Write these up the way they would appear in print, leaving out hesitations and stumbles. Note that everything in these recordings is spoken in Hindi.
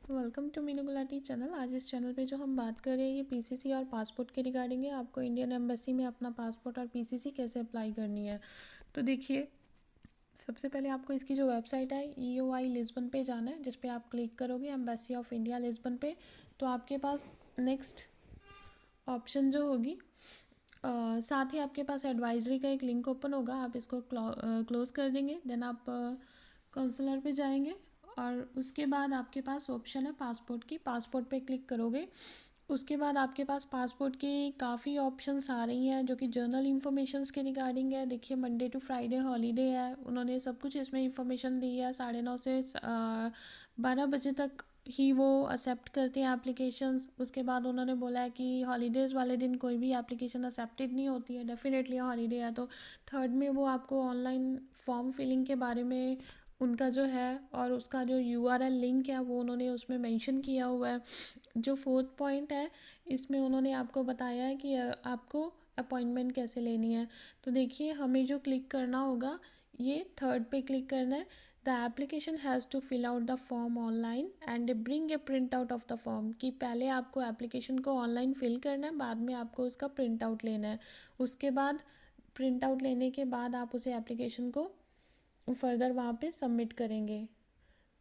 Welcome to Meenu Gulati channel. आज इस चैनल पे जो हम बात कर रहे हैं ये पीसीसी और पासपोर्ट के रिगार्डिंग है। आपको इंडियन एम्बेसी में अपना पासपोर्ट और पीसीसी कैसे अप्लाई करनी है। तो देखिए, सबसे पहले आपको इसकी जो वेबसाइट है EOI लिस्बन पे जाना है, जिस पे आप क्लिक करोगे एम्बेसी ऑफ इंडिया लिस्बन पे। तो आपके पास नेक्स्ट ऑप्शन जो होगी, साथ ही आपके पास एडवाइजरी का एक लिंक ओपन होगा। आप इसको क्लोज़ कर देंगे। देन आप काउंसलर पे जाएंगे और उसके बाद आपके पास ऑप्शन है पासपोर्ट की। पासपोर्ट पे क्लिक करोगे, उसके बाद आपके पास पासपोर्ट की काफ़ी ऑप्शंस आ रही हैं जो कि जर्नल इन्फॉर्मेशंस के रिगार्डिंग है। देखिए, मंडे टू फ्राइडे हॉलीडे है, उन्होंने सब कुछ इसमें इंफॉर्मेशन दी है। 9:30 से 12 बजे तक ही वो एक्सेप्ट करते हैं एप्लीकेशंस। उसके बाद उन्होंने बोला है कि हॉलीडेज़ वाले दिन कोई भी एप्लीकेशन एक्सेप्टेड नहीं होती है। डेफिनेटली हॉलीडे है तो थर्ड में वो आपको ऑनलाइन फॉर्म फिलिंग के बारे में उनका जो है और उसका जो URL लिंक है वो उन्होंने उसमें मेंशन किया हुआ है। जो फोर्थ पॉइंट है, इसमें उन्होंने आपको बताया है कि आपको अपॉइंटमेंट कैसे लेनी है। तो देखिए, हमें जो क्लिक करना होगा ये थर्ड पे क्लिक करना है। The application has to fill out the form online and bring a print out of the form. कि पहले आपको एप्लीकेशन को ऑनलाइन फिल करना है, बाद में आपको उसका प्रिंट आउट लेना है। उसके बाद प्रिंट आउट लेने के बाद आप उसे एप्लीकेशन को फर्दर वहाँ पे सबमिट करेंगे।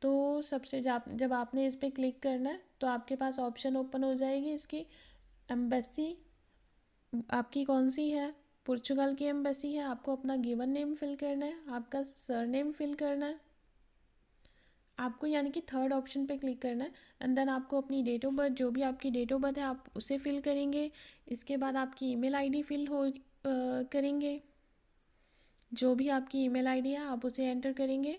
तो सबसे जब आपने इस पर क्लिक करना है तो आपके पास ऑप्शन ओपन हो जाएगी इसकी। एम्बेसी आपकी कौन सी है, पुर्तगाल की एम्बेसी है। आपको अपना गिवन नेम फिल करना है, आपका सरनेम फिल करना है आपको, यानी कि थर्ड ऑप्शन पे क्लिक करना है। एंड देन आपको अपनी डेट ऑफ बर्थ, जो भी आपकी डेट ऑफ बर्थ है आप उसे फिल करेंगे। इसके बाद आपकी ईमेल आईडी फिल करेंगे। जो भी आपकी ईमेल आईडी है आप उसे एंटर करेंगे।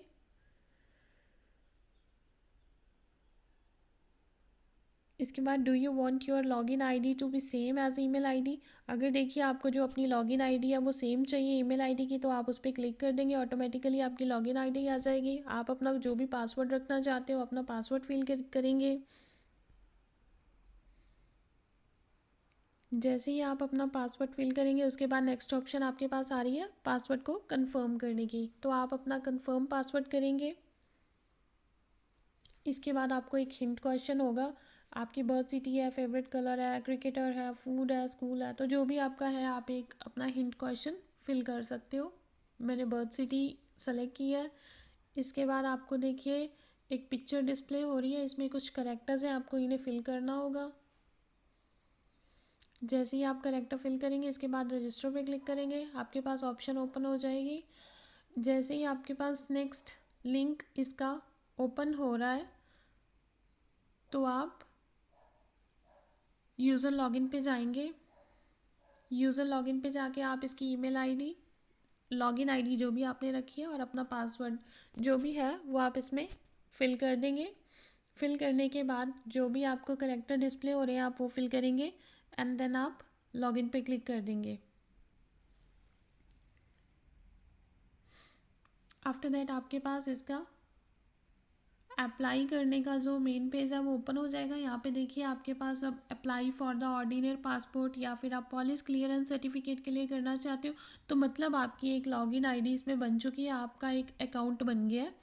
इसके बाद do you want your login ID to be same as email ID. अगर देखिए आपको जो अपनी लॉगिन आईडी है वो सेम चाहिए ईमेल आईडी की, तो आप उस पर क्लिक कर देंगे, ऑटोमेटिकली आपकी लॉगिन आईडी आ जाएगी। आप अपना जो भी पासवर्ड रखना चाहते हो अपना पासवर्ड फिल करेंगे। जैसे ही आप अपना पासवर्ड फिल करेंगे उसके बाद नेक्स्ट ऑप्शन आपके पास आ रही है पासवर्ड को कंफर्म करने की। तो आप अपना कंफर्म पासवर्ड करेंगे। इसके बाद आपको एक हिंट क्वेश्चन होगा। आपकी बर्थ सिटी है, फेवरेट कलर है, क्रिकेटर है, फूड है, स्कूल है, तो जो भी आपका है आप एक अपना हिंट क्वेश्चन फिल कर सकते हो। मैंने बर्थ सिटी सेलेक्ट की है। इसके बाद आपको देखिए एक पिक्चर डिस्प्ले हो रही है, इसमें कुछ करेक्टर्स हैं, आपको इन्हें फिल करना होगा। जैसे ही आप करेक्टर फिल करेंगे इसके बाद रजिस्टर पे क्लिक करेंगे, आपके पास ऑप्शन ओपन हो जाएगी। जैसे ही आपके पास नेक्स्ट लिंक इसका ओपन हो रहा है तो आप यूज़र लॉगिन पे जाएंगे। यूज़र लॉगिन पे जाके आप इसकी ईमेल आईडी, लॉगिन आईडी जो भी आपने रखी है और अपना पासवर्ड जो भी है वो आप इसमें फिल कर देंगे। फिल करने के बाद जो भी आपको करेक्टर डिस्प्ले हो रहे हैं आप वो फिल करेंगे एंड देन आप लॉगिन पे क्लिक कर देंगे। आफ्टर दैट आपके पास इसका अप्लाई करने का जो मेन पेज है वो ओपन हो जाएगा। यहाँ पे देखिए आपके पास अब apply for the ordinary passport या फिर आप पॉलिस क्लियरेंस सर्टिफिकेट के लिए करना चाहते हो, तो मतलब आपकी एक लॉगिन आईडी इसमें बन चुकी है, आपका एक अकाउंट बन गया है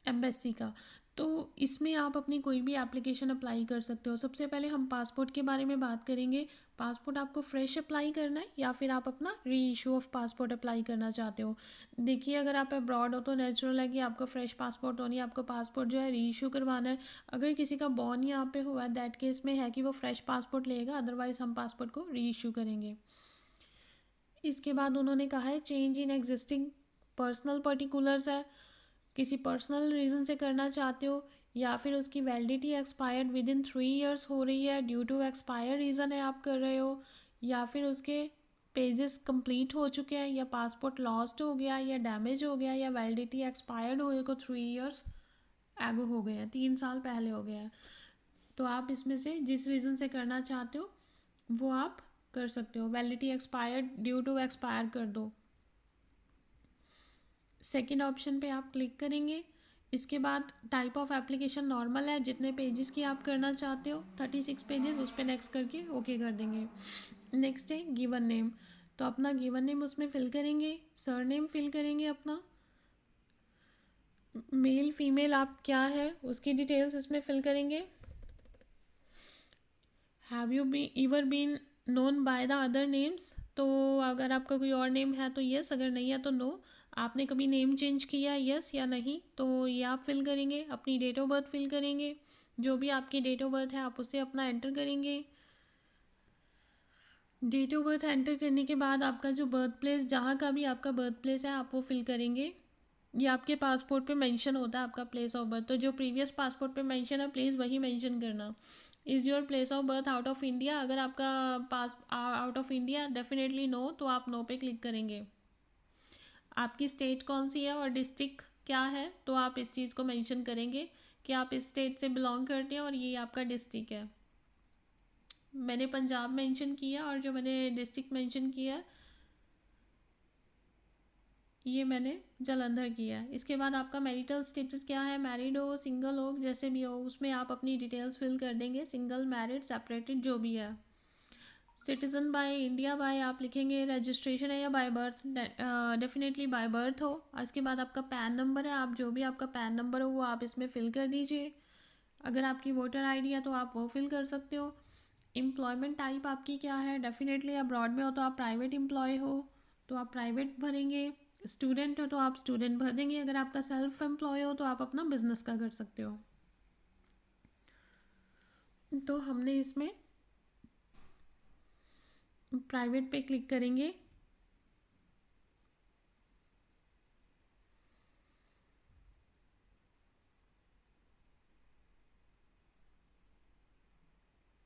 एम्बेसी का। तो इसमें आप अपनी कोई भी एप्लीकेशन अप्लाई कर सकते हो। सबसे पहले हम पासपोर्ट के बारे में बात करेंगे। पासपोर्ट आपको फ्रेश अप्लाई करना है या फिर आप अपना री इशू ऑफ पासपोर्ट अप्लाई करना चाहते हो। देखिए, अगर आप अब्रॉड हो तो नेचुरल है कि आपको फ्रेश पासपोर्ट होनी है, आपको पासपोर्ट जो है री इशू करवाना है। अगर किसी का बॉर्न यहाँ पे हुआ है दैट केस में है कि वो फ्रेश पासपोर्ट लेगा, अदरवाइज़ हम पासपोर्ट को री इशू करेंगे। इसके बाद उन्होंने कहा है change in existing personal particulars है, किसी पर्सनल रीज़न से करना चाहते हो या फिर उसकी validity expired with in 3 years हो रही है, ड्यू टू एक्सपायर रीज़न है आप कर रहे हो, या फिर उसके पेजेस कंप्लीट हो चुके हैं या पासपोर्ट लॉस्ट हो गया या डैमेज हो गया या वैलिडिटी एक्सपायर्ड होए को 3 इयर्स एगो हो गए हैं, 3 साल पहले हो गया है। तो आप इसमें से जिस रीज़न से करना चाहते हो वो आप कर सकते हो। Validity expired, due to expire कर दो। सेकंड ऑप्शन पे आप क्लिक करेंगे। इसके बाद टाइप ऑफ एप्लीकेशन नॉर्मल है, जितने पेजेस की आप करना चाहते हो 36 पेजेस, उस पर नेक्स्ट करके ओके कर देंगे। नेक्स्ट है गिवन नेम, तो अपना गिवन नेम उसमें फिल करेंगे, सर नेम फिल करेंगे अपना। मेल फीमेल आप क्या है उसकी डिटेल्स इसमें फिल करेंगे। Have you be ever been known by the other names, तो अगर आपका कोई और नेम है तो यस, अगर नहीं है तो नो। आपने कभी नेम चेंज किया, यस या नहीं, तो ये आप फिल करेंगे। अपनी डेट ऑफ बर्थ फिल करेंगे, जो भी आपकी डेट ऑफ बर्थ है आप उसे अपना एंटर करेंगे। डेट ऑफ बर्थ एंटर करने के बाद आपका जो बर्थ प्लेस, जहाँ का भी आपका बर्थ प्लेस है आप वो फिल करेंगे। ये आपके पासपोर्ट पे मेंशन होता है आपका प्लेस ऑफ बर्थ, तो जो प्रीवियस पासपोर्ट पे मेंशन है प्लीज़ वही मेंशन करना। Is your place of birth out of India, अगर आपका pass out of India definitely no, तो आप नो पे क्लिक करेंगे। आपकी स्टेट कौन सी है और डिस्ट्रिक्ट क्या है, तो आप इस चीज़ को मेंशन करेंगे कि आप इस स्टेट से बिलोंग करते हैं और ये आपका डिस्ट्रिक्ट है। मैंने पंजाब मेंशन किया और जो मैंने डिस्ट्रिक्ट मेंशन किया ये मैंने जलंधर किया है। इसके बाद आपका मैरिटल स्टेटस क्या है, मैरिड हो, सिंगल हो, जैसे भी हो उसमें आप अपनी डिटेल्स फिल कर देंगे, सिंगल, मैरिड, सेपरेटेड, जो भी है। सिटीज़न बाय इंडिया बाय आप लिखेंगे, रजिस्ट्रेशन है या by birth, definitely by birth हो। इसके बाद आपका पैन नंबर है, आप जो भी आपका पैन नंबर हो वो आप इसमें फ़िल कर दीजिए। अगर आपकी वोटर आईडी है तो आप वो फिल कर सकते हो। एम्प्लॉयमेंट टाइप आपकी क्या है, डेफिनेटली अब्रॉड में हो तो आप प्राइवेट एम्प्लॉय हो तो आप प्राइवेट भरेंगे। स्टूडेंट हो तो आप स्टूडेंट भर देंगे। अगर आपका सेल्फ एम्प्लॉय हो तो आप अपना बिजनेस का कर सकते हो। तो हमने इसमें प्राइवेट पे क्लिक करेंगे।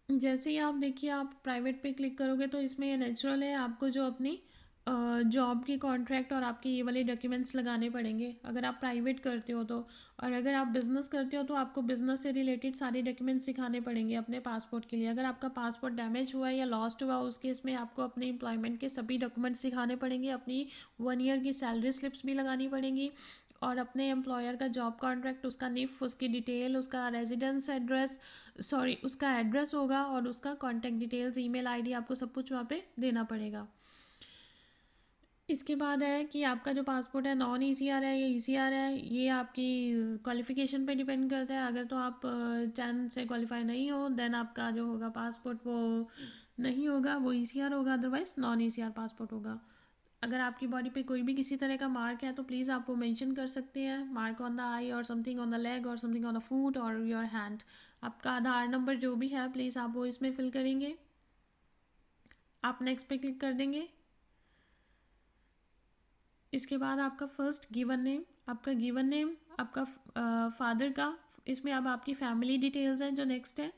जैसे ही आप देखिए आप प्राइवेट पे क्लिक करोगे तो इसमें ये नेचुरल है, आपको जो अपनी जॉब की कॉन्ट्रैक्ट और आपके ये वाले डॉक्यूमेंट्स लगाने पड़ेंगे अगर आप प्राइवेट करते हो तो। और अगर आप बिज़नेस करते हो तो आपको बिज़नेस से रिलेटेड सारे डॉक्यूमेंट्स दिखाने पड़ेंगे अपने पासपोर्ट के लिए। अगर आपका पासपोर्ट डैमेज हुआ है या लॉस्ट हुआ उस केस में आपको अपने एम्प्लॉयमेंट के सभी डॉक्यूमेंट्स दिखाने पड़ेंगे, अपनी 1 ईयर की सैलरी स्लिप्स भी लगानी पड़ेंगी और अपने एम्प्लॉयर का जॉब कॉन्ट्रैक्ट, उसका निफ, उसकी डिटेल, उसका रेजिडेंस एड्रेस, सॉरी उसका एड्रेस होगा और उसका कॉन्टैक्ट डिटेल्स, ईमेल आईडी, आपको सब कुछ वहाँ पे देना पड़ेगा। इसके बाद है कि आपका जो पासपोर्ट है नॉन ईसीआर है या ईसीआर है, ये आपकी क्वालिफ़िकेशन पे डिपेंड करता है। अगर तो आप 10 से क्वालिफाई नहीं हो देन आपका जो होगा पासपोर्ट वो नहीं होगा, वो ईसीआर होगा, अदरवाइज़ नॉन ईसीआर पासपोर्ट होगा। अगर आपकी बॉडी पे कोई भी किसी तरह का मार्क है तो प्लीज़ आप वो मेंशन कर सकते हैं, मार्क ऑन द आई और समथिंग ऑन द लेग और समथिंग ऑन द फूट और योर हैंड। आपका आधार नंबर जो भी है प्लीज़ आप वो इसमें फिल करेंगे। आप नेक्स्ट पे क्लिक कर देंगे। इसके बाद आपका फर्स्ट गिवन नेम, आपका गिवन नेम, आपका फादर का, इसमें अब आपकी फैमिली डिटेल्स हैं जो नेक्स्ट है।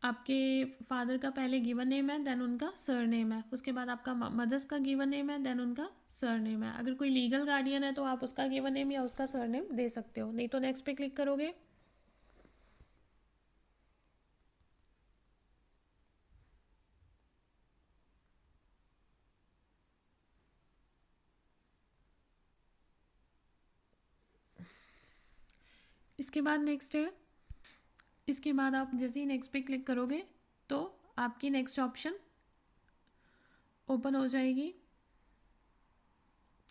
आपके फादर का पहले गिवन नेम है देन उनका सर नेम है, उसके बाद आपका मदर्स का गिवन नेम है देन उनका सर नेम है। अगर कोई लीगल गार्डियन है तो आप उसका गिवन नेम या उसका सर नेम दे सकते हो, नहीं तो नेक्स्ट पे क्लिक करोगे। इसके बाद नेक्स्ट है, इसके बाद आप जैसे ही नेक्स्ट पे क्लिक करोगे तो आपकी नेक्स्ट ऑप्शन ओपन हो जाएगी,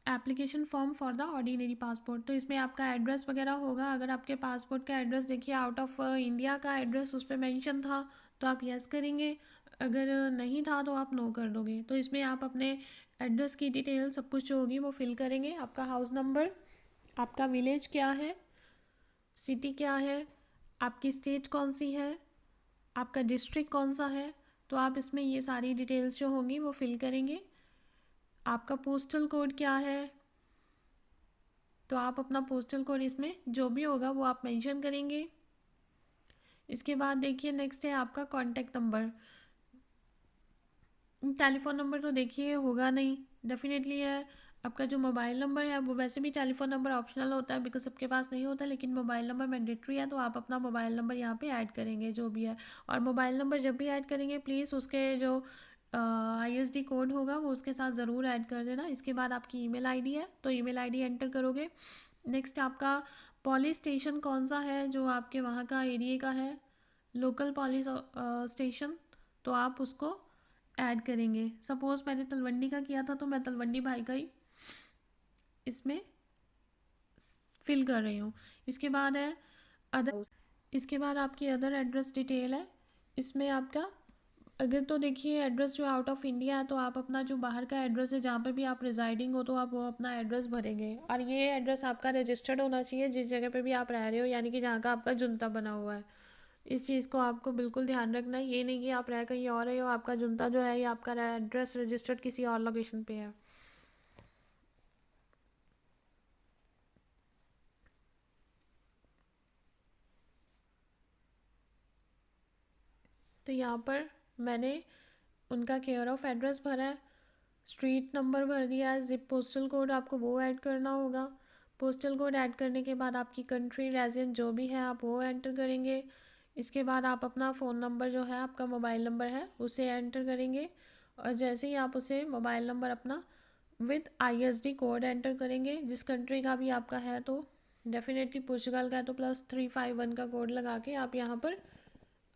application form for the ordinary passport. तो इसमें आपका एड्रेस वगैरह होगा। अगर आपके पासपोर्ट का एड्रेस देखिए आउट ऑफ इंडिया का एड्रेस उस पर मेंशन था तो आप यस करेंगे, अगर नहीं था तो आप नो कर दोगे। तो इसमें आप अपने एड्रेस की डिटेल सब कुछ जो होगी वो फिल करेंगे, आपका हाउस नंबर, आपका विलेज क्या है, सिटी क्या है, आपकी स्टेट कौन सी है, आपका डिस्ट्रिक्ट कौन सा है, तो आप इसमें ये सारी डिटेल्स जो होंगी वो फिल करेंगे। आपका पोस्टल कोड क्या है, तो आप अपना पोस्टल कोड इसमें जो भी होगा वो आप मेंशन करेंगे। इसके बाद देखिए नेक्स्ट है आपका कॉन्टैक्ट नंबर। टेलीफोन नंबर तो देखिए होगा नहीं, डेफिनेटली है। आपका जो मोबाइल नंबर है वो वैसे भी टेलीफोन नंबर ऑप्शनल होता है बिकॉज सबके पास नहीं होता, लेकिन मोबाइल नंबर मैंडेटरी है तो आप अपना मोबाइल नंबर यहाँ पे ऐड करेंगे जो भी है। और मोबाइल नंबर जब भी ऐड करेंगे प्लीज़ उसके जो आईएसडी कोड होगा वो उसके साथ ज़रूर ऐड कर देना। इसके बाद आपकी ईमेल आईडी है तो ईमेल आईडी एंटर करोगे। नेक्स्ट आपका पुलिस स्टेशन कौन सा है जो आपके वहाँ का एरिया का है, लोकल पुलिस स्टेशन, तो आप उसको ऐड करेंगे। सपोज़ मैंने तलवंडी का किया था तो मैं तलवंडी भाई का ही इसमें फिल कर रही हूँ। इसके बाद है अदर, इसके बाद आपकी अदर एड्रेस डिटेल है। इसमें आपका अगर तो देखिए एड्रेस जो आउट ऑफ इंडिया है तो आप अपना जो बाहर का एड्रेस है जहाँ पे भी आप रिजाइडिंग हो तो आप वो अपना एड्रेस भरेंगे, और ये एड्रेस आपका रजिस्टर्ड होना चाहिए जिस जगह पे भी आप रह रहे हो, यानी कि जहाँ का आपका जुनता बना हुआ है। इस चीज़ को आपको बिल्कुल ध्यान रखना है, ये नहीं कि आप रह कहीं और रहे हो, आपका जुनता जो है ये आपका एड्रेस रजिस्टर्ड किसी और लोकेशन पे है। तो यहाँ पर मैंने उनका केयर ऑफ एड्रेस भरा है, स्ट्रीट नंबर भर दिया है, जिप पोस्टल कोड आपको वो ऐड करना होगा। पोस्टल कोड ऐड करने के बाद आपकी कंट्री रेजिडेंट जो भी है आप वो एंटर करेंगे। इसके बाद आप अपना फ़ोन नंबर जो है आपका मोबाइल नंबर है उसे एंटर करेंगे, और जैसे ही आप उसे मोबाइल नंबर अपना विद आईएसडी कोड एंटर करेंगे, जिस कंट्री का भी आपका है तो डेफिनेटली पुर्तगाल का है तो +351 का कोड लगा के आप यहाँ पर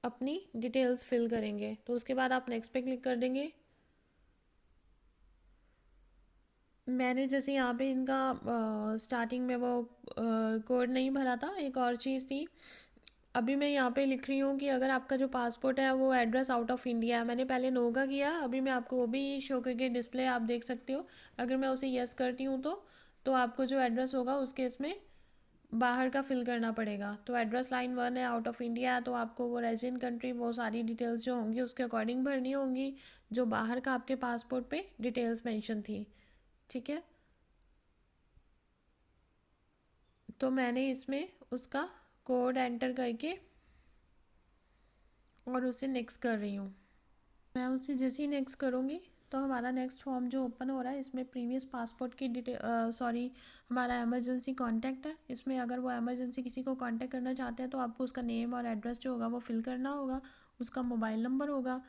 अपनी डिटेल्स फिल करेंगे। तो उसके बाद आप नेक्स्ट पे क्लिक कर देंगे। मैंने जैसे यहाँ पे इनका स्टार्टिंग में वो कोड नहीं भरा था, एक और चीज़ थी। अभी मैं यहाँ पे लिख रही हूँ कि अगर आपका जो पासपोर्ट है वो एड्रेस आउट ऑफ इंडिया है, मैंने पहले नो का किया, अभी मैं आपको वो भी शो करके डिस्प्ले आप देख सकते हो। अगर मैं उसे यस करती हूँ तो आपको जो एड्रेस होगा उसके इसमें बाहर का फिल करना पड़ेगा। तो एड्रेस लाइन 1 है, आउट ऑफ इंडिया है, तो आपको वो रेजिडेंट कंट्री वो सारी डिटेल्स जो होंगी उसके अकॉर्डिंग भरनी होंगी जो बाहर का आपके पासपोर्ट पे डिटेल्स मेंशन थी। ठीक है, तो मैंने इसमें उसका कोड एंटर करके और उसे नेक्स्ट कर रही हूँ। मैं उसे जैसे ही नेक्स्ट करूँगी तो हमारा नेक्स्ट फॉर्म जो ओपन हो रहा है इसमें प्रीवियस पासपोर्ट की डिटेल, सॉरी, हमारा एमरजेंसी कांटेक्ट है। इसमें अगर वो एमरजेंसी किसी को कांटेक्ट करना चाहते हैं तो आपको उसका नेम और एड्रेस जो होगा वो फिल करना होगा, उसका मोबाइल नंबर होगा।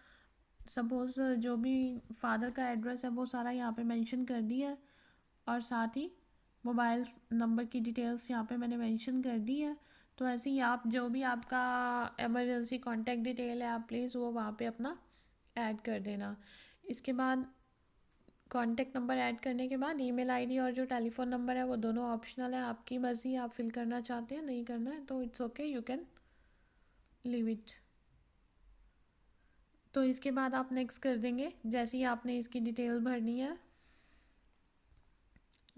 सपोज़ जो भी फादर का एड्रेस है वो सारा यहाँ पे मेंशन कर दिया है, और साथ ही मोबाइल नंबर की डिटेल्स यहाँ पे मैंने मेंशन कर दी है। तो ऐसे ही आप जो भी आपका इमरजेंसी कांटेक्ट डिटेल है आप प्लीज़ वो वहाँ पे अपना ऐड कर देना। इसके बाद कांटेक्ट नंबर ऐड करने के बाद ईमेल आईडी और जो टेलीफोन नंबर है वो दोनों ऑप्शनल है, आपकी मर्ज़ी, आप फिल करना चाहते हैं नहीं करना है तो it's okay, you can leave it. तो इसके बाद आप नेक्स्ट कर देंगे जैसे ही आपने इसकी डिटेल भरनी है।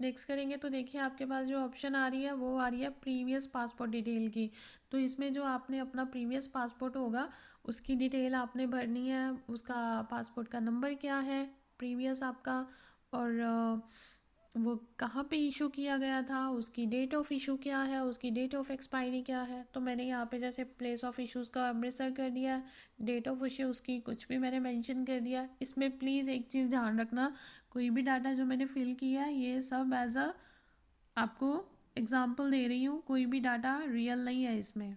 नेक्स्ट करेंगे तो देखिए आपके पास जो ऑप्शन आ रही है वो आ रही है प्रीवियस पासपोर्ट डिटेल की। तो इसमें जो आपने अपना प्रीवियस पासपोर्ट होगा उसकी डिटेल आपने भरनी है, उसका पासपोर्ट का नंबर क्या है प्रीवियस आपका, और वो कहाँ पे इशू किया गया था, उसकी डेट ऑफ इशू क्या है, उसकी डेट ऑफ एक्सपायरी क्या है। तो मैंने यहाँ पे जैसे प्लेस ऑफ इशूज़ का अमृतसर कर दिया, डेट ऑफ इशू उसकी कुछ भी मैंने मेंशन कर दिया। इसमें प्लीज़ एक चीज़ ध्यान रखना, कोई भी डाटा जो मैंने फिल किया है ये सब एज अ आपको एग्जांपल दे रही हूँ, कोई भी डाटा रियल नहीं है इसमें।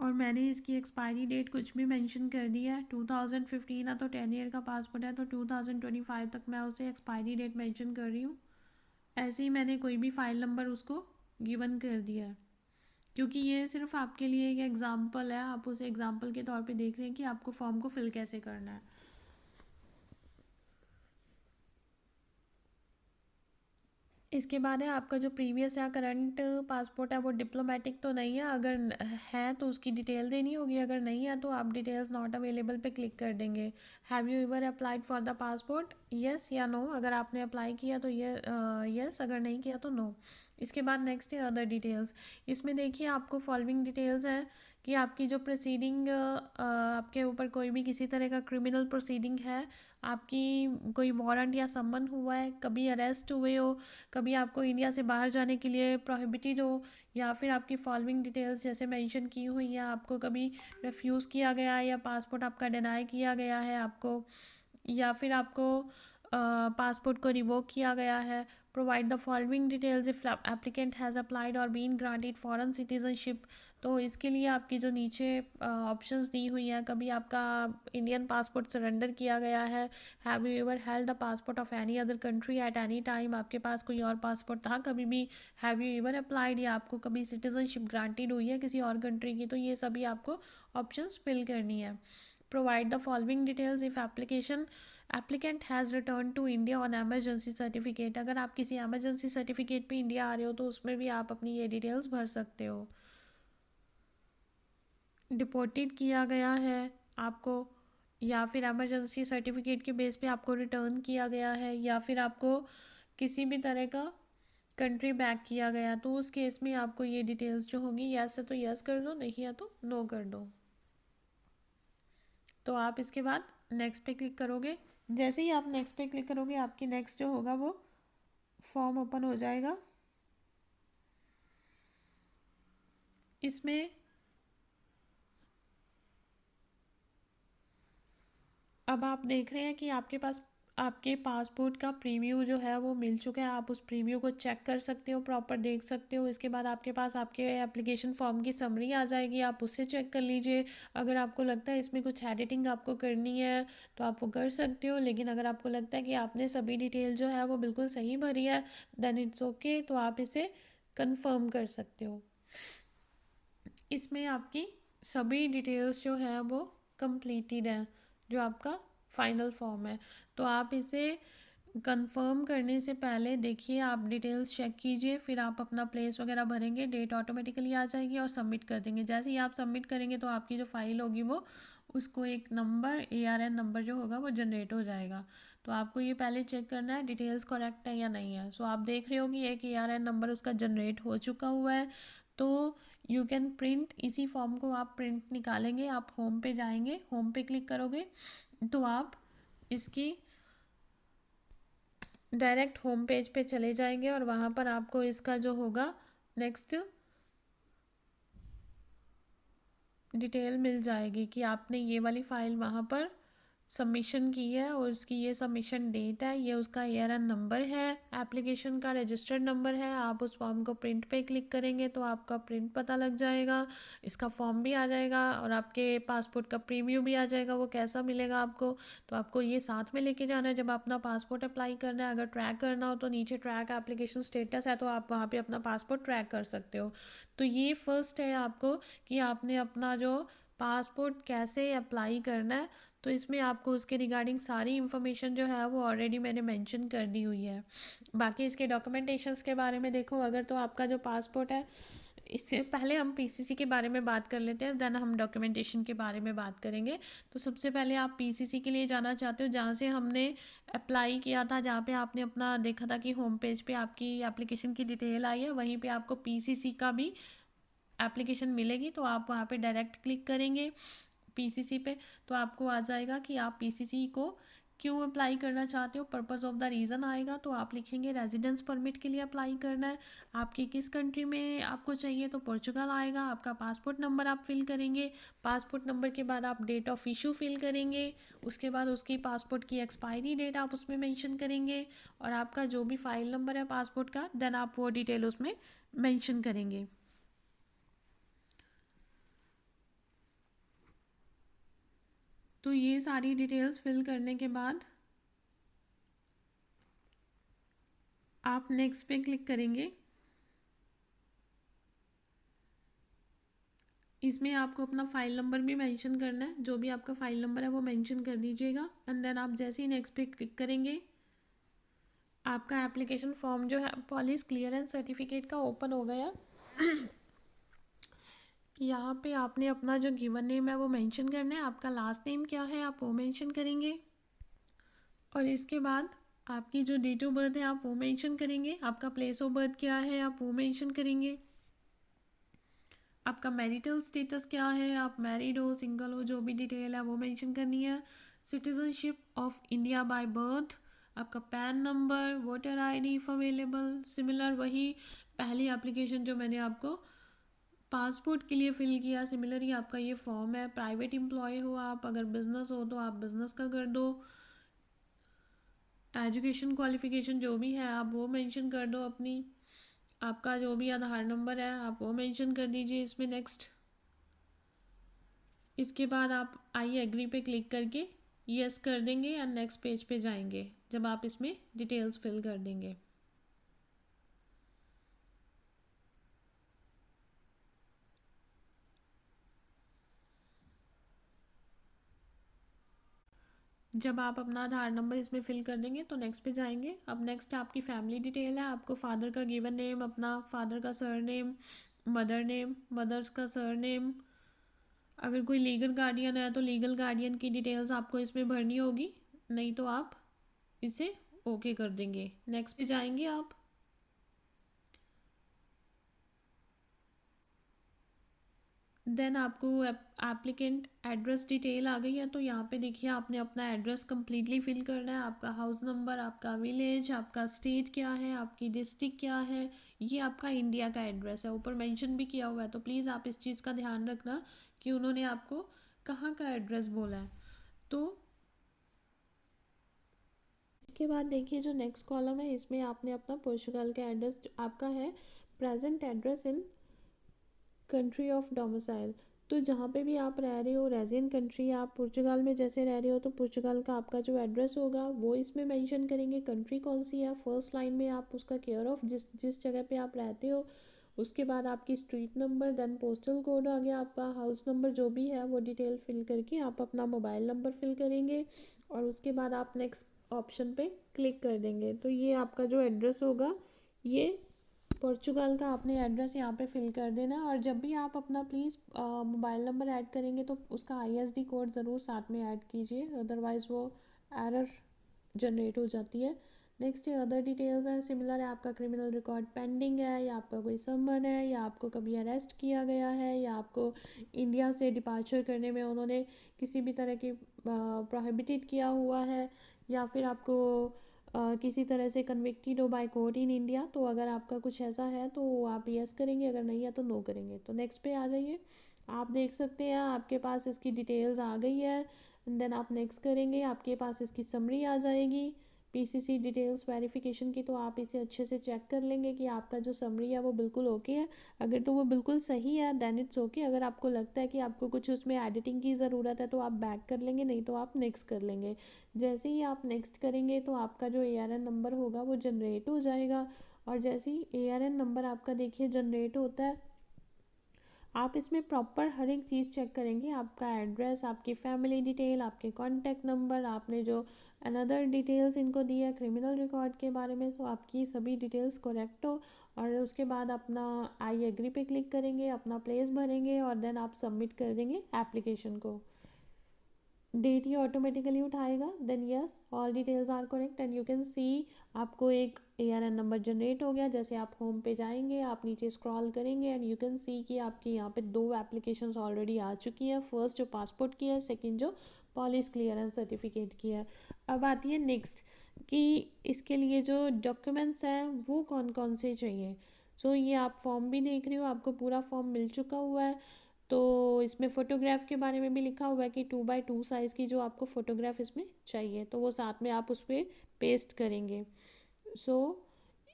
और मैंने इसकी एक्सपायरी डेट कुछ भी मेंशन कर दी है, 2015 है तो 10 ईयर का पासपोर्ट है तो 2025 तक मैं उसे एक्सपायरी डेट मेंशन कर रही हूँ। ऐसे ही मैंने कोई भी फ़ाइल नंबर उसको गिवन कर दिया है, क्योंकि ये सिर्फ आपके लिए एक एग्ज़ाम्पल है, आप उसे एग्ज़ाम्पल के तौर पे देख रहे हैं कि आपको फॉर्म को फिल कैसे करना है। इसके बाद है आपका जो प्रीवियस या करंट पासपोर्ट है वो डिप्लोमेटिक तो नहीं है, अगर है तो उसकी डिटेल देनी होगी, अगर नहीं है तो आप डिटेल्स नॉट अवेलेबल पे क्लिक कर देंगे। Have you ever applied for the passport, yes या नो, अगर आपने अप्लाई किया तो ये यस, अगर नहीं किया तो नो। इसके बाद नेक्स्ट है अदर डिटेल्स। इसमें देखिए आपको फॉलोइंग डिटेल्स हैं कि आपकी जो प्रोसीडिंग, आपके ऊपर कोई भी किसी तरह का क्रिमिनल प्रोसीडिंग है, आपकी कोई वारंट या समन हुआ है, कभी अरेस्ट हुए हो, कभी आपको इंडिया से बाहर जाने के लिए प्रोहिबिटेड हो, या फिर आपकी फॉलोइंग डिटेल्स जैसे मेंशन की हुई है, आपको कभी रिफ्यूज़ किया गया है या पासपोर्ट आपका डिनाई किया गया है आपको, या फिर आपको पासपोर्ट को रिवोक किया गया है। Provide the following details if applicant has applied और बीन ग्रांटेड फॉरेन सिटीजनशिप। तो इसके लिए आपकी जो नीचे ऑप्शंस दी हुई हैं, कभी आपका इंडियन पासपोर्ट सरेंडर किया गया है, have you ever held the passport of any other country at any time, आपके पास कोई और पासपोर्ट था कभी भी, हैव यू एवर अप्लाइड, या आपको कभी सिटीजनशिप ग्रांटेड हुई है किसी और कंट्री की, तो ये सभी आपको ऑप्शंस फिल करनी है। Provide the following details if application applicant has return to India on emergency certificate, अगर आप किसी एमरजेंसी सर्टिफिकेट पे इंडिया आ रहे हो तो उसमें भी आप अपनी ये डिटेल्स भर सकते हो। डिपोर्टेड किया गया है आपको, या फिर एमरजेंसी सर्टिफिकेट के बेस पे आपको रिटर्न किया गया है, या फिर आपको किसी भी तरह का कंट्री बैक किया गया, तो उस केस में आपको ये डिटेल्स जो होंगी, यस है तो यस कर दो, नहीं है तो नो कर दो। तो आप इसके बाद नेक्स्ट पे क्लिक करोगे। जैसे ही आप नेक्स्ट पे क्लिक करोगे आपकी नेक्स्ट जो होगा वो फॉर्म ओपन हो जाएगा। इसमें अब आप देख रहे हैं कि आपके पास आपके पासपोर्ट का प्रीव्यू जो है वो मिल चुका है। आप उस प्रीव्यू को चेक कर सकते हो, प्रॉपर देख सकते हो। इसके बाद आपके पास आपके एप्लीकेशन फॉर्म की समरी आ जाएगी, आप उससे चेक कर लीजिए। अगर आपको लगता है इसमें कुछ एडिटिंग आपको करनी है तो आप वो कर सकते हो, लेकिन अगर आपको लगता है कि आपने सभी डिटेल जो है वो बिल्कुल सही भरी है देन इट्स ओके, तो आप इसे कंफर्म कर सकते हो। इसमें आपकी सभी डिटेल्स जो है वो कंप्लीटेड है, जो आपका फाइनल फॉर्म है। तो आप इसे कंफर्म करने से पहले देखिए, आप डिटेल्स चेक कीजिए, फिर आप अपना प्लेस वगैरह भरेंगे, डेट ऑटोमेटिकली आ जाएगी और सबमिट कर देंगे। जैसे ही आप सबमिट करेंगे तो आपकी जो फाइल होगी वो उसको एक नंबर ARN नंबर जो होगा वो जनरेट हो जाएगा। तो आपको ये पहले चेक करना है डिटेल्स करेक्ट है या नहीं है। सो आप देख रहे हो कि एक ARN नंबर उसका जनरेट हो चुका हुआ है। तो यू कैन प्रिंट, इसी फॉर्म को आप प्रिंट निकालेंगे। आप होम पे जाएंगे, होम पे क्लिक करोगे तो आप इसकी डायरेक्ट होम पेज पे चले जाएंगे और वहाँ पर आपको इसका जो होगा नेक्स्ट डिटेल मिल जाएगी कि आपने ये वाली फ़ाइल वहाँ पर सबमिशन की है और उसकी ये सबमिशन डेट है, ये उसका ARN नंबर है, एप्लीकेशन का रजिस्टर्ड नंबर है। आप उस फॉर्म को प्रिंट पे क्लिक करेंगे तो आपका प्रिंट पता लग जाएगा, इसका फॉर्म भी आ जाएगा और आपके पासपोर्ट का प्रीव्यू भी आ जाएगा, वो कैसा मिलेगा आपको। तो आपको ये साथ में लेके जाना है जब अपना पासपोर्ट अप्लाई करना है। अगर ट्रैक करना हो तो नीचे ट्रैक एप्लीकेशन स्टेटस है, तो आप वहाँ पर अपना पासपोर्ट ट्रैक कर सकते हो। तो ये फर्स्ट है आपको कि आपने अपना जो पासपोर्ट कैसे अप्लाई करना है। तो इसमें आपको उसके रिगार्डिंग सारी इन्फॉर्मेशन जो है वो ऑलरेडी मैंने मेंशन कर दी हुई है। बाकी इसके डॉक्यूमेंटेशंस के बारे में देखो, अगर तो आपका जो पासपोर्ट है, इससे पहले हम PCC के बारे में बात कर लेते हैं, देन हम डॉक्यूमेंटेशन के बारे में बात करेंगे। तो सबसे पहले आप PCC के लिए जाना चाहते हो, जहाँ से हमने अप्लाई किया था, जहाँ पे आपने अपना देखा था कि होम पेज पे आपकी एप्लीकेशन की डिटेल आई है, वहीं पे आपको PCC का भी एप्लीकेशन मिलेगी। तो आप वहाँ पे डायरेक्ट क्लिक करेंगे PCC पे, तो आपको आ जाएगा कि आप PCC को क्यों अप्लाई करना चाहते हो, पर्पस ऑफ द रीज़न आएगा। तो आप लिखेंगे रेजिडेंस परमिट के लिए अप्लाई करना है, आपकी किस कंट्री में आपको चाहिए, तो पोर्चुगल आएगा। आपका पासपोर्ट नंबर आप फिल करेंगे, पासपोर्ट नंबर के बाद आप डेट ऑफ इशू फिल करेंगे, उसके बाद उसकी पासपोर्ट की एक्सपायरी डेट आप उसमें मेंशन करेंगे, और आपका जो भी फाइल नंबर है पासपोर्ट का, देन आप वो डिटेल उसमें मेंशन करेंगे। तो ये सारी डिटेल्स फिल करने के बाद आप नेक्स्ट पे क्लिक करेंगे। इसमें आपको अपना फ़ाइल नंबर भी मेंशन करना है, जो भी आपका फ़ाइल नंबर है वो मेंशन कर दीजिएगा। एंड देन आप जैसे ही नेक्स्ट पे क्लिक करेंगे आपका एप्लीकेशन फॉर्म जो है पॉलिस क्लियरेंस सर्टिफिकेट का ओपन हो गया। यहाँ पे आपने अपना जो गिवन नेम है वो मेंशन करना है, आपका लास्ट नेम क्या है आप वो मेंशन करेंगे, और इसके बाद आपकी जो डेट ऑफ बर्थ है आप वो मेंशन करेंगे, आपका प्लेस ऑफ बर्थ क्या है आप वो मेंशन करेंगे, आपका मैरिटल स्टेटस क्या है, आप मैरिड हो सिंगल हो, जो भी डिटेल है वो मेंशन करनी है। Citizenship of India by birth, आपका PAN number, voter ID if available, similar वही पहली एप्लीकेशन जो मैंने आपको पासपोर्ट के लिए फ़िल किया, सिमिलर ही आपका ये फॉर्म है। प्राइवेट एम्प्लॉय हो आप, अगर बिज़नेस हो तो आप बिज़नेस का कर दो, एजुकेशन क्वालिफ़िकेशन जो भी है आप वो मेंशन कर दो अपनी, आपका जो भी आधार नंबर है आप वो मेंशन कर दीजिए इसमें नेक्स्ट। इसके बाद आप आई एग्री पे क्लिक करके यस कर देंगे और नेक्स्ट पेज पे जाएंगे जब आप इसमें डिटेल्स फिल कर देंगे। जब आप अपना आधार नंबर इसमें फिल कर देंगे तो नेक्स्ट पे जाएंगे। अब नेक्स्ट आपकी फैमिली डिटेल है, आपको फादर का गिवन नेम, अपना फादर का सरनेम, मदर नेम, मदर्स का सरनेम, अगर कोई लीगल गार्डियन है तो लीगल गार्डियन की डिटेल्स आपको इसमें भरनी होगी, नहीं तो आप इसे ओके कर देंगे। नेक्स्ट पे जाएंगे आप। देन आपको एप्लीकेंट एड्रेस डिटेल आ गई है, तो यहाँ पे देखिए आपने अपना एड्रेस कम्प्लीटली फिल करना है। आपका हाउस नंबर, आपका विलेज, आपका स्टेट क्या है, आपकी डिस्ट्रिक्ट क्या है, ये आपका इंडिया का एड्रेस है। ऊपर मेंशन भी किया हुआ है, तो प्लीज़ आप इस चीज़ का ध्यान रखना कि उन्होंने आपको कहाँ का एड्रेस बोला है। तो इसके बाद देखिए जो नेक्स्ट कॉलम है, इसमें आपने अपना पुर्तगाल का एड्रेस आपका है present address in country of domicile. तो जहाँ पे भी आप रह रहे हो, रेजिडेंट कंट्री, आप पुर्तगाल में जैसे रह रहे हो तो पुर्तगाल का आपका जो एड्रेस होगा वो इसमें मेंशन करेंगे। कंट्री कौन सी है, फर्स्ट लाइन में आप उसका केयर ऑफ जिस जिस जगह पे आप रहते हो, उसके बाद आपकी street number, then postal code आ गया, आपका हाउस नंबर जो भी है वो डिटेल फिल करके आप अपना मोबाइल नंबर फिल करेंगे और उसके बाद आप नेक्स्ट ऑप्शन पे क्लिक कर देंगे। तो ये आपका जो एड्रेस होगा, ये पोर्चुगल का आपने एड्रेस यहाँ पे फिल कर देना। और जब भी आप अपना प्लीज़ मोबाइल नंबर ऐड करेंगे तो उसका आईएसडी कोड ज़रूर साथ में ऐड कीजिए, अदरवाइज़ वो एरर जनरेट हो जाती है। नेक्स्ट है अदर डिटेल्स है, सिमिलर है, आपका क्रिमिनल रिकॉर्ड पेंडिंग है, या आपका कोई समन है, या आपको कभी अरेस्ट किया गया है, या आपको इंडिया से डिपार्चर करने में उन्होंने किसी भी तरह की प्रोहिबिटेड किया हुआ है, या फिर आपको किसी तरह से कन्विक्टेड हो बाय कोर्ट इन इंडिया। तो अगर आपका कुछ ऐसा है तो आप यस करेंगे, अगर नहीं है तो नो करेंगे। तो नेक्स्ट पे आ जाइए। आप देख सकते हैं आपके पास इसकी डिटेल्स आ गई है। देन आप नेक्स्ट करेंगे, आपके पास इसकी समरी आ जाएगी पीसीसी डिटेल्स वेरिफिकेशन की। तो आप इसे अच्छे से चेक कर लेंगे कि आपका जो समरी है वो बिल्कुल ओके है। अगर तो वो बिल्कुल सही है देन इट्स ओके। अगर आपको लगता है कि आपको कुछ उसमें एडिटिंग की ज़रूरत है तो आप बैक कर लेंगे, नहीं तो आप नेक्स्ट कर लेंगे। जैसे ही आप नेक्स्ट करेंगे तो आपका जो एआरएन नंबर होगा वो जनरेट हो जाएगा। और जैसे ही एआरएन नंबर आपका देखिए जनरेट होता है, आप इसमें प्रॉपर हर एक चीज़ चेक करेंगे, आपका एड्रेस, आपकी फैमिली डिटेल, आपके कॉन्टैक्ट नंबर, आपने जो अनदर डिटेल्स इनको दी है क्रिमिनल रिकॉर्ड के बारे में, तो आपकी सभी डिटेल्स करेक्ट हो। और उसके बाद अपना आई एग्री पे क्लिक करेंगे, अपना प्लेस भरेंगे और देन आप सबमिट कर देंगे एप्लीकेशन को। डेट ये ऑटोमेटिकली उठाएगा। Then yes all details are correct and you can see आपको एक एआरएन नंबर जनरेट हो गया। जैसे आप होम पे जाएंगे, आप नीचे स्क्रॉल करेंगे एंड यू कैन सी कि आपके यहाँ पे 2 एप्लीकेशंस ऑलरेडी आ चुकी हैं। फर्स्ट जो पासपोर्ट की है, सेकंड जो पुलिस क्लियरेंस सर्टिफिकेट की है। अब आती है नेक्स्ट कि इसके लिए जो डॉक्यूमेंट्स हैं वो कौन कौन से चाहिए। सो ये आप फॉर्म भी देख रहे हो, आपको पूरा फॉर्म मिल चुका हुआ है। तो इसमें फ़ोटोग्राफ के बारे में भी लिखा हुआ है कि 2x2 साइज़ की जो आपको फ़ोटोग्राफ इसमें चाहिए, तो वो साथ में आप उस पर पेस्ट करेंगे। सो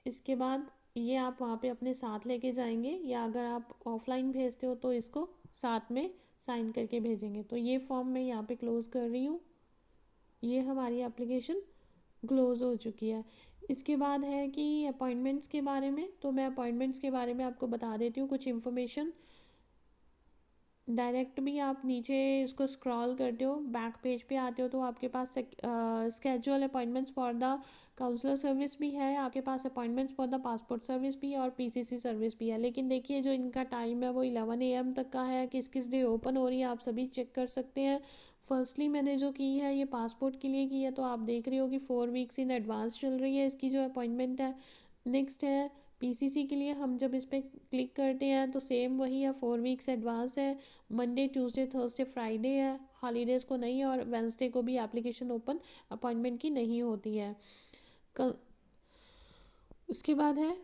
इसके बाद ये आप वहाँ पे अपने साथ लेके जाएंगे, या अगर आप ऑफलाइन भेजते हो तो इसको साथ में साइन करके भेजेंगे। तो ये फॉर्म मैं यहाँ पे क्लोज़ कर रही हूँ। ये हमारी एप्लीकेशन क्लोज़ हो चुकी है। इसके बाद है कि अपॉइंटमेंट्स के बारे में, तो मैं अपॉइंटमेंट्स के बारे में आपको बता देती हूँ कुछ इन्फॉर्मेशन। डायरेक्ट भी आप नीचे इसको स्क्रॉल करते हो, बैक पेज पे आते हो तो आपके पास schedule appointments for the counsellor service भी है, आपके पास appointments for the passport service भी है और पीसीसी सर्विस भी है। लेकिन देखिए जो इनका टाइम है वो 11 AM तक का है। किस किस डे ओपन हो रही है आप सभी चेक कर सकते हैं। फर्स्टली मैंने जो की है ये पासपोर्ट के लिए की है, तो आप देख रहे हो कि 4 वीक्स इन एडवांस चल रही है इसकी जो अपॉइंटमेंट है। नेक्स्ट है पीसीसी के लिए, हम जब इस पर क्लिक करते हैं तो सेम वही है, 4 वीक्स एडवांस है। मंडे ट्यूसडे थर्सडे फ्राइडे है, हॉलीडेज़ को नहीं है, और वेंसडे को भी एप्लीकेशन ओपन अपॉइंटमेंट की नहीं होती है। उसके बाद है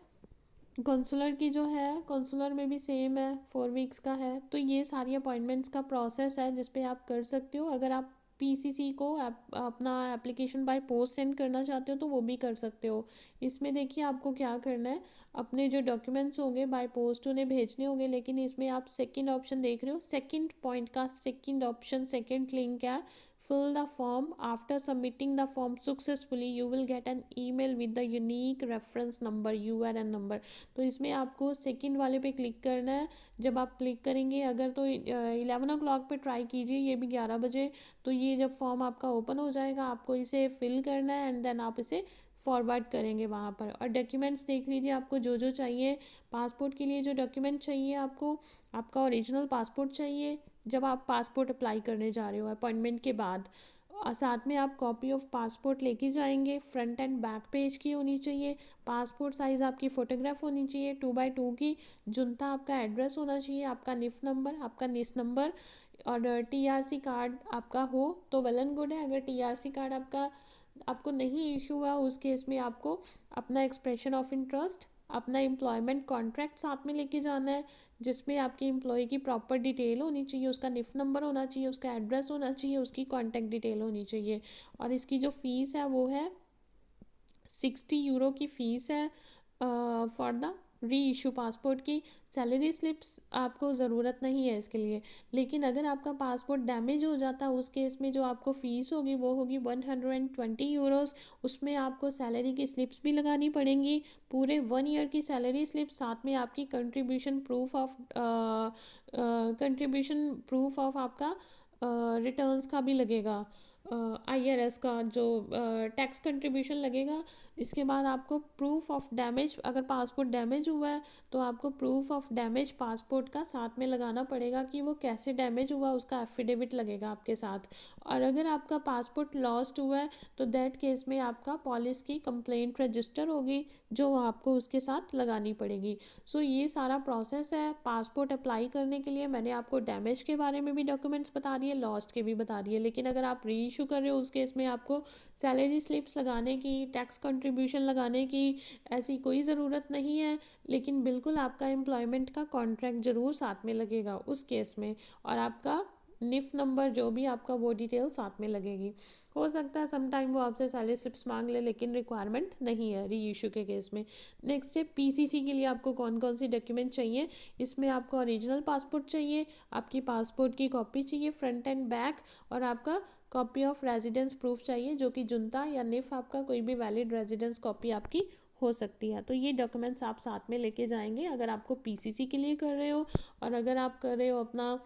कौंसलर की, जो है कौंसलर में भी सेम है, 4 वीक्स का है। तो ये सारी अपॉइंटमेंट्स का प्रोसेस है जिस पे आप कर सकते हो। अगर आप पीसीसी को अपना एप्लीकेशन बाय पोस्ट सेंड करना चाहते हो तो वो भी कर सकते हो। इसमें देखिए आपको क्या करना है, अपने जो डॉक्यूमेंट्स होंगे बाय पोस्ट उन्हें भेजने होंगे। लेकिन इसमें आप सेकंड ऑप्शन देख रहे हो, सेकंड पॉइंट का सेकंड ऑप्शन, सेकंड लिंक है fill the form. After submitting the form successfully you will get an email with the unique reference number URN number. तो इसमें आपको सेकंड वाले पे क्लिक करना है. जब आप क्लिक करेंगे अगर तो 11 o'clock पे ट्राई कीजिए, ये भी 11 बजे. तो ये जब फॉर्म आपका ओपन हो जाएगा आपको इसे फिल करना है एंड देन आप इसे फॉरवर्ड करेंगे वहाँ पर. और डॉक्यूमेंट्स देख लीजिए आपको जो जो चाहिए. पासपोर्ट के लिए जो डॉक्यूमेंट चाहिए आपको, आपका ओरिजिनल पासपोर्ट चाहिए जब आप पासपोर्ट अप्लाई करने जा रहे हो अपॉइंटमेंट के बाद. साथ में आप कॉपी ऑफ पासपोर्ट लेके जाएंगे. फ्रंट एंड बैक पेज की होनी चाहिए. पासपोर्ट साइज़ आपकी फ़ोटोग्राफ होनी चाहिए 2x2 की. जुनता आपका एड्रेस होना चाहिए, आपका निफ नंबर, आपका निस नंबर. और टीआरसी कार्ड आपका हो तो वेल एंड गुड है. अगर टीआरसी कार्ड आपको नहीं इशू हुआ उस केस में आपको अपना एक्सप्रेशन ऑफ इंटरेस्ट, अपना एम्प्लॉयमेंट कॉन्ट्रैक्ट साथ में लेके जाना है जिसमें आपकी एम्प्लॉय की प्रॉपर डिटेल होनी चाहिए, उसका निफ नंबर होना चाहिए, उसका एड्रेस होना चाहिए, उसकी कॉन्टैक्ट डिटेल होनी चाहिए. और इसकी जो फ़ीस है वो है 60 यूरो की फ़ीस है फॉर द री इशू पासपोर्ट की. सैलरी स्लिप्स आपको ज़रूरत नहीं है इसके लिए. लेकिन अगर आपका पासपोर्ट डैमेज हो जाता है उस केस में जो आपको फ़ीस होगी वो होगी 120 यूरोस. उसमें आपको सैलरी की स्लिप्स भी लगानी पड़ेंगी, पूरे 1 ईयर की सैलरी स्लिप. साथ में आपकी कंट्रीब्यूशन प्रूफ ऑफ आपका रिटर्न्स का भी लगेगा, IRS का जो टैक्स कंट्रीब्यूशन लगेगा. इसके बाद आपको प्रूफ ऑफ डैमेज, अगर पासपोर्ट डैमेज हुआ है तो आपको प्रूफ ऑफ डैमेज पासपोर्ट का साथ में लगाना पड़ेगा कि वो कैसे डैमेज हुआ, उसका एफिडेविट लगेगा आपके साथ. और अगर आपका पासपोर्ट लॉस्ट हुआ है तो दैट केस में आपका पुलिस की कंप्लेंट रजिस्टर होगी जो आपको उसके साथ लगानी पड़ेगी. सो ये सारा प्रोसेस है पासपोर्ट अप्लाई करने के लिए. मैंने आपको डैमेज के बारे में भी डॉक्यूमेंट्स बता दिए, लॉस्ट के भी बता दिए. लेकिन अगर आप री इशू कर रहे हो उस केस में आपको सैलरी स्लिप्स लगाने की, टैक्स कंट्रीब्यूशन लगाने की ऐसी कोई ज़रूरत नहीं है. लेकिन बिल्कुल आपका एम्प्लॉयमेंट का कॉन्ट्रैक्ट ज़रूर साथ में लगेगा उस केस में. और आपका निफ नंबर जो भी आपका वो डिटेल साथ में लगेगी. हो सकता है सम टाइम वो आपसे सैलरी स्लिप्स मांग ले लेकिन रिक्वायरमेंट नहीं है री इशू के केस में. नेक्स्ट है PCC के लिए आपको कौन कौन सी डॉक्यूमेंट चाहिए. इसमें आपको ओरिजिनल पासपोर्ट चाहिए, आपकी पासपोर्ट की कॉपी चाहिए फ्रंट एंड बैक, और आपका कॉपी ऑफ रेजिडेंस प्रूफ चाहिए जो कि जुनता या निफ आपका कोई भी वैलिड रेजिडेंस कॉपी आपकी हो सकती है. तो ये डॉक्यूमेंट्स आप साथ में लेके जाएंगे अगर आपको PCC के लिए कर रहे हो. और अगर आप कर रहे हो अपना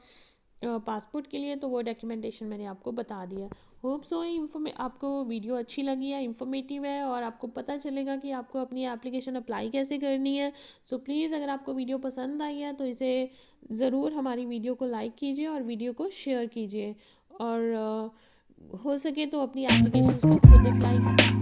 पासपोर्ट के लिए तो वो डॉक्यूमेंटेशन मैंने आपको बता दिया. होप सो आपको वीडियो अच्छी लगी है, इन्फॉर्मेटिव है और आपको पता चलेगा कि आपको अपनी एप्लीकेशन अप्लाई कैसे करनी है. सो प्लीज़ अगर आपको वीडियो पसंद आई है तो इसे ज़रूर हमारी वीडियो को लाइक कीजिए और वीडियो को शेयर कीजिए. और हो सके तो अपनी एप्लीकेशंस को खुद अप्लाई